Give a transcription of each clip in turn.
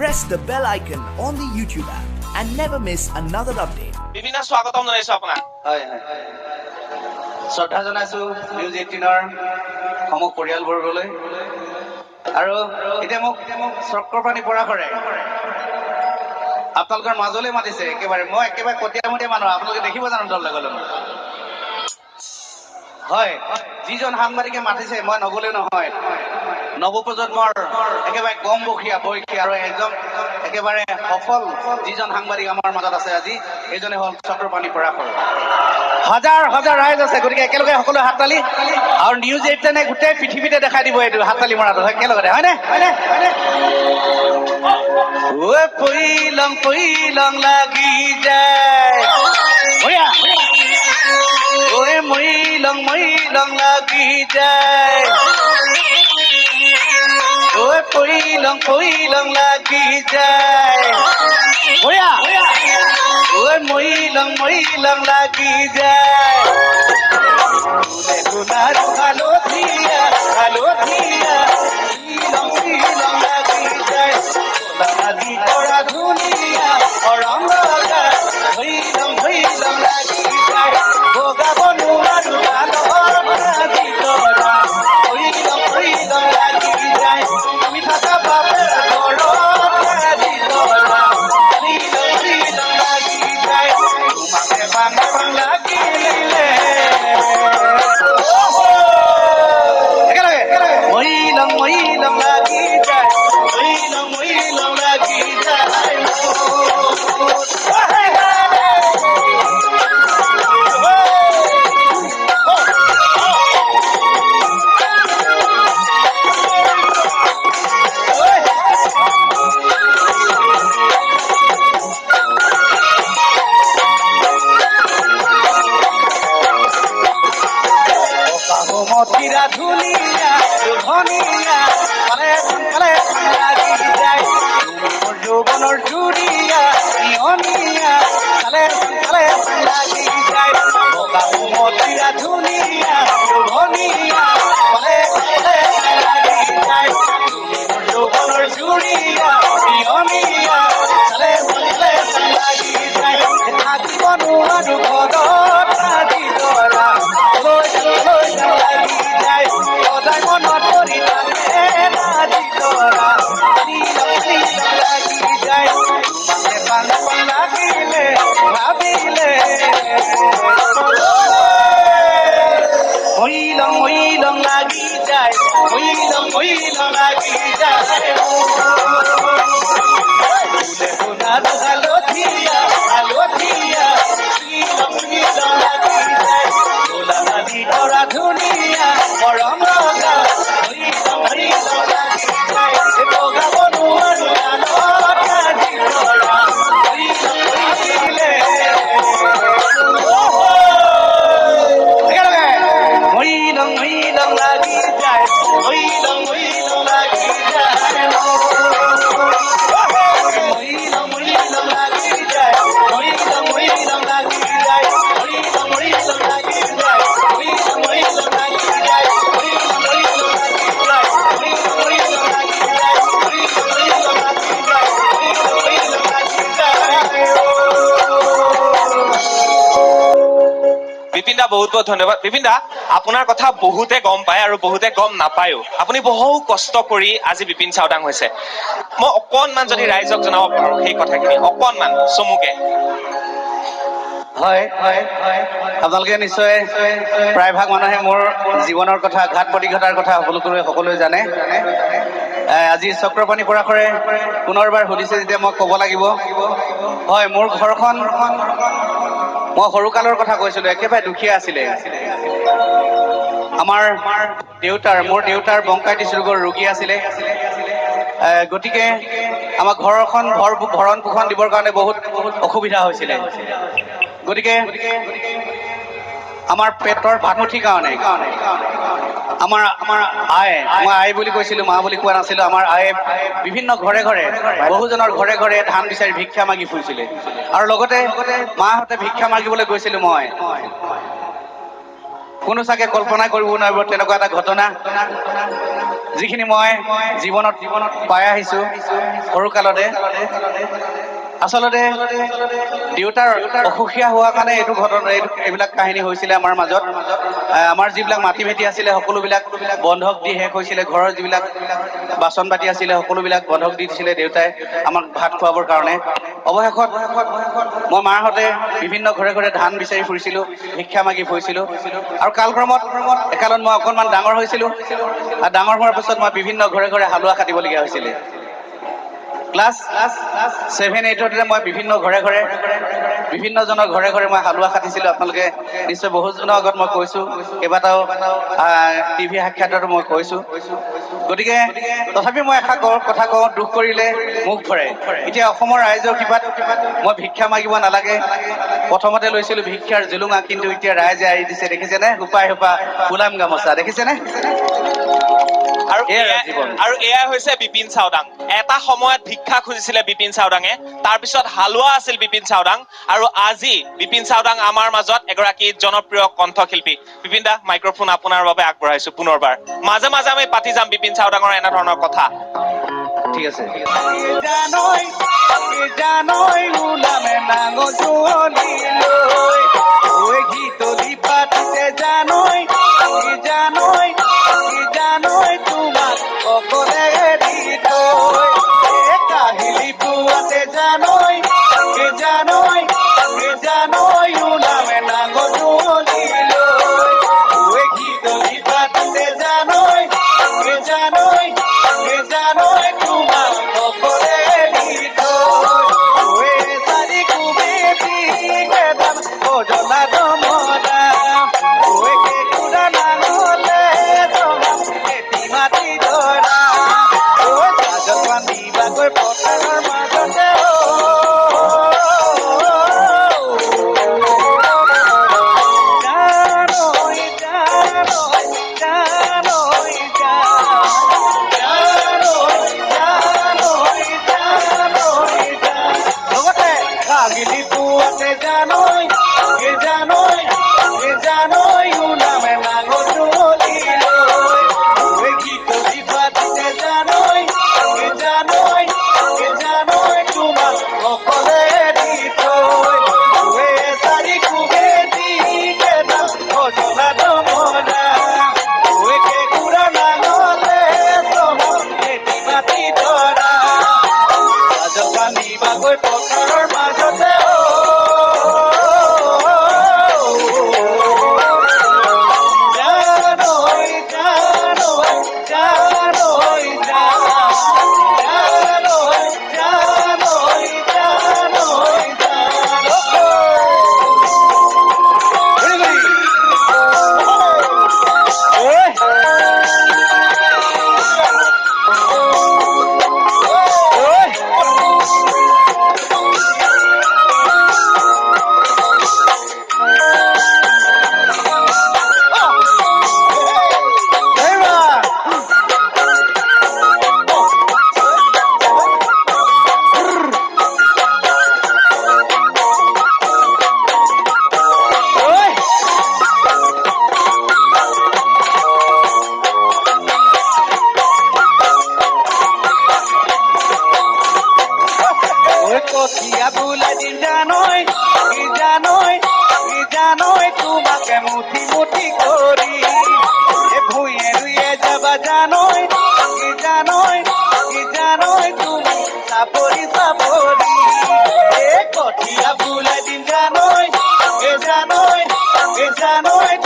press the bell icon on the YouTube app and never miss another update. বিভিন্ন স্বাগতম জনাইছো আপোনাক। হয় হয় শ্ৰদ্ধা জনাইছো নিউজ 18ৰ সমগ্ৰ পৰিয়ালবৰ্গলৈ আৰু এতিয়া মোক চক্ৰপাণী পৰাশৰে আপোনালোকৰ মাজলৈ মাতিছে। একেবাৰে মই একেবাৰে কটীয়ামতীয়া মানুহ, আপোনালোকে দেখিব জানো দল গ'লে হয়। যিজন সাংবাদিকে মাতিছে মই নগ'লেও নহয়। নৱপ্ৰজন্মৰ একেবাৰে কম বয়সী আৰু একদম একেবাৰে সফল যিজন সাংবাদিক আমাৰ মাজত আছে আজি, এইজনে হ'ল চক্ৰপাণী পৰাশৰ। হাজাৰ হাজাৰ ৰাইজ আছে, গতিকে একেলগে সকলো হাত তালি আৰু নিউজ 18 গোটেই পৃথিৱীতে দেখাই দিব এইটো হাত তালি মৰাটো একেলগতে, হয়নে? পইলং লাগি যায় মইলং লাগি যায় পইলং লাগি যায় মইলং লাগি যায় হালধীয়া মইলং লাগি যায় লাগি কৰা ধুনীয়া ৰং লগা মইলং লাগি যায় বগাব নোৱাৰো লাগি কৰা মইলং লাগি যায় তুমি থকা বাপেৰ ঘৰত লাগি কৰা মইলং লাগি যায় তোমাকে পাং লাগিলে একেলগে মইলং লাগি যায় মইলং লাগি যায় মতিৰা ধুনীয়া ধুনীয়া পালে লাগি যায় যৌৱনৰ জুৰিয়া নিয়নীয়া পালে লাগি যায় মতিৰা ধুনীয়া ধুনীয়া পালে লাগি যায় যৌৱনৰ জুৰিয়া নিয়নীয়া পালে লাগি যায় থাকিব নোৱাৰো ঘৰত আজি ধৰা লাগি যায় সদায় মনত পৰি থাকে আজি ধৰা লাগি যায় তোমাকে পান লাগিলে ভাবিলে মইলং লাগি যায় মইলং লাগি যায় হালধীয়া মইলং লাগি যায় লাগি কৰা ধুনীয়া ৰং লগা মইলং লাগি যায় বগাব নোৱাৰো লাগি কৰা মইলং লাগি যায় মইলং লাগি যায় মইলং লাগি যায় মইলং লাগি যায় মইলং লাগি যায় বিপিন দা বহুত বহুত ধন্যবাদ। বিপিন দা, আপোনাৰ কথা বহুতে গম পায় আৰু বহুতে গম নাপায়ো। আপুনি বহু কষ্ট কৰি আজি বিপিন চাওদাং হৈছে। মই অকণমান যদি ৰাইজক জনাব পাৰো সেই কথাখিনি অকণমান চমুকে। হয় আপোনালোকে নিশ্চয় প্ৰায়ভাগ মানুহে মোৰ জীৱনৰ কথা ঘাত প্ৰতিঘাতৰ কথা সকলোৱে জানে। আজি চক্ৰপাণী পৰাশৰে পুনৰবাৰ সুধিছে যেতিয়া মই ক'ব লাগিব। হয়, মোৰ ঘৰখন মই সৰুকালৰ কথা কৈছিলো, একেবাৰে দুখীয়া আছিলে। মোৰ দেউতাৰ ব্ৰংকাইটিছ ৰোগৰ ৰোগী আছিলে। গতিকে আমাৰ ঘৰখন ভৰণ পোষণ দিবৰ কাৰণে বহুত অসুবিধা হৈছিলে। গতিকে আমাৰ পেটৰ ভাতমুঠিৰ কাৰণে আমাৰ মই আই বুলি কৈছিলো, মা বুলি কোৱা নাছিলো। আমাৰ আয়ে বিভিন্ন ঘৰে বহুজনৰ ঘৰে ধান বিচাৰি ভিক্ষা মাগি ফুৰিছিলে আৰু লগতে মাহঁতে ভিক্ষা মাগিবলৈ গৈছিলো মই। কোনো চাগে কল্পনা কৰিব নোৱাৰিব তেনেকুৱা এটা ঘটনা। যিখিনি মই জীৱনত পাই আহিছোঁ সৰুকালতে আচলতে দেউতাৰ অসুখীয়া হোৱা কাৰণে এইটো ঘটনা এইবিলাক কাহিনী হৈছিলে আমাৰ মাজত আমাৰ যিবিলাক মাটি ভেটি আছিলে সকলোবিলাক বন্ধক দি শেষ হৈছিলে ঘৰৰ যিবিলাক বাচন বাতি আছিলে সকলোবিলাক বন্ধক দি দিছিলে দেউতাই আমাক ভাত খুৱাবৰ কাৰণে অৱশেষত মই মাহঁতে বিভিন্ন ঘৰে ঘৰে ধান বিচাৰি ফুৰিছিলোঁ ভিক্ষা মাগি ফুৰিছিলোঁ আৰু কালক্ৰমত একালত মই অকণমান ডাঙৰ হৈছিলোঁ আৰু ডাঙৰ হোৱাৰ পিছত মই বিভিন্ন ঘৰে ঘৰে হালোৱা কাটিবলগীয়া হৈছিলে ক্লাছ 7-8 মই বিভিন্ন জনৰ ঘৰে ঘৰে মই হালোৱা কাটিছিলোঁ আপোনালোকে নিশ্চয় বহুজনৰ আগত মই কৈছোঁ কেইবাটাও টিভি সাক্ষাৎতো মই কৈছোঁ গতিকে তথাপি মই এষাৰ কথা কওঁ দুখ কৰিলে মুখ ধৰে এতিয়া অসমৰ ৰাইজৰ কৃপাত মই ভিক্ষা মাগিব নালাগে প্ৰথমতে লৈছিলোঁ ভিক্ষাৰ জুলুঙা কিন্তু এতিয়া ৰাইজে এৰি দিছে দেখিছেনে হুপাই হুপা ফুলাম গামোচা দেখিছেনে আৰু এয়া হৈছে বিপিন চাওডাং এটা সময়ত ভিক্ষা খুজিছিলে বিপিন চাওডাঙে তাৰপিছত হালোৱা আছিল বিপিন চাওডাং আৰু আজি বিপিন চাওডাং আমাৰ মাজত এগৰাকী জনপ্ৰিয় কণ্ঠশিল্পী বিপিন দা মাইক্ৰফোন আপোনাৰ বাবে আগবঢ়াইছো পুনৰবাৰ মাজে মাজে আমি পাতি যাম বিপিন চাওডাঙৰ এনে ধৰণৰ কথা ঠিক আছে জানই উলামে নাঙজলি লৈ ওই গীতলি পাতিতে জানই তোমাক অকলে এৰি থৈ কাহিলি পুৱাতে জানই উলামে নাঙজলি লৈ ওই গীতলি পাতিতে জানই তোমাক অকলে এৰি থৈ ওই চাৰি কুবেতি কেদাম অজলা দমদা ওই কেকুৰা নাঙলে জমা খেতি মাটি ধৰা ওই চাজপান দিবাগৈ পথাৰৰ মাজতে কাহিলি পুৱাতে জানই উলামে নাঙজলি লৈ ওই গীতলি পাতিতে জানই তোমাক অকলে এৰি থৈ ওই চাৰি কুবেতি কেদাম অজলা দমদা ওই কেকুৰা নাঙলে জমা খেতি মাটি ধৰা ৰাজপান দিবাগৈ পথাৰৰ মাজতে কঠিয়া বুলাই দিন জানই তোমাকে মুঠি কৰি ভূঞে ৰুয়ে যাবা জানই তুমি চাপৰি কঠিয়া বুলাই দিন জানই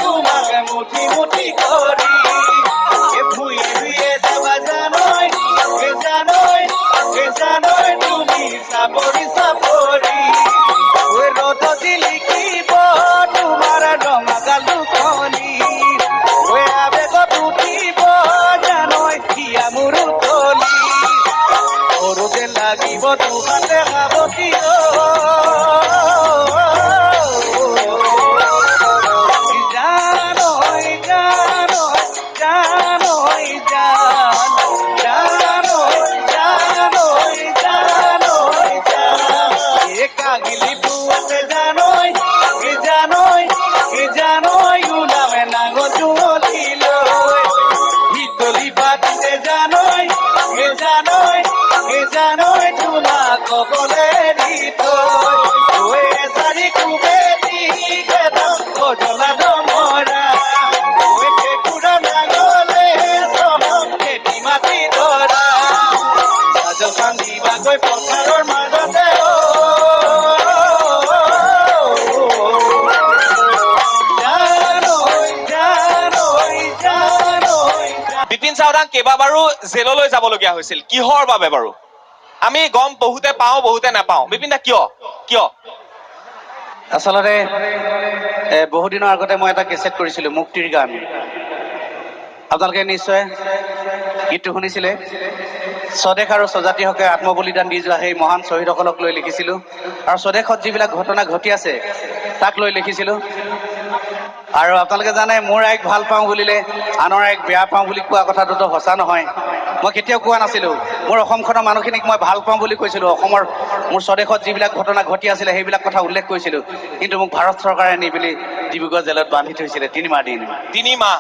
তোমাকে মুঠি কৰি ভূঞে ৰুয়ে যাবা জানই তুমি চাপৰি ওই ৰ'দ লিখিব তোমাৰ ৰঙা দুখনি ওই আবেগত উঠিব জানই হিয়া মোৰ তলি সৰুতে লাগিব তোমাতে সাৱতি কাহিলি পুৱাতে জানই উলামে নাঙজলি লৈ গীতলি পাতিতে কবলে দি থৈ এজাৰি কুবেদি গেদাম গজলা ডমৰা কুকুৰা নাঙলে চহক খেতি মাটি ধৰা ৰাজস্থান দিবাগৈ পথাৰৰ মাজতে বিপিন চাওডাং কেইবাবাৰো জেললৈ যাবলগীয়া হৈছিল কিহৰ বাবে বাৰু আমি গম বহুতে পাওঁ বহুতে নাপাওঁ বিপিন দা কিয় কিয় আচলতে বহু দিনৰ আগতে মই এটা কেছেট কৰিছিলোঁ মুক্তিৰ গান আপোনালোকে নিশ্চয় গীতটো শুনিছিলে স্বদেশ আৰু স্বজাতিহকে আত্মবলিদান দি যোৱা সেই মহান শ্বহীদসকলক লৈ লিখিছিলোঁ আৰু স্বদেশত যিবিলাক ঘটনা ঘটি আছে তাক লৈ লিখিছিলোঁ আৰু আপোনালোকে জানে মোৰ আইক ভাল পাওঁ বুলিলে আনৰ আইক বেয়া পাওঁ বুলি কোৱা কথাটোতো সঁচা নহয় মই কেতিয়াও কোৱা নাছিলোঁ মোৰ অসমখনৰ মানুহখিনিক মই ভাল পাওঁ বুলি কৈছিলোঁ অসমৰ মোৰ স্বদেশত যিবিলাক ঘটনা ঘটি আছিলে সেইবিলাক কথা উল্লেখ কৰিছিলোঁ কিন্তু মোক ভাৰত চৰকাৰে নি পেলি ডিব্ৰুগড় জেলত বান্ধি থৈছিলে 3 মাহ দিন 3 মাহ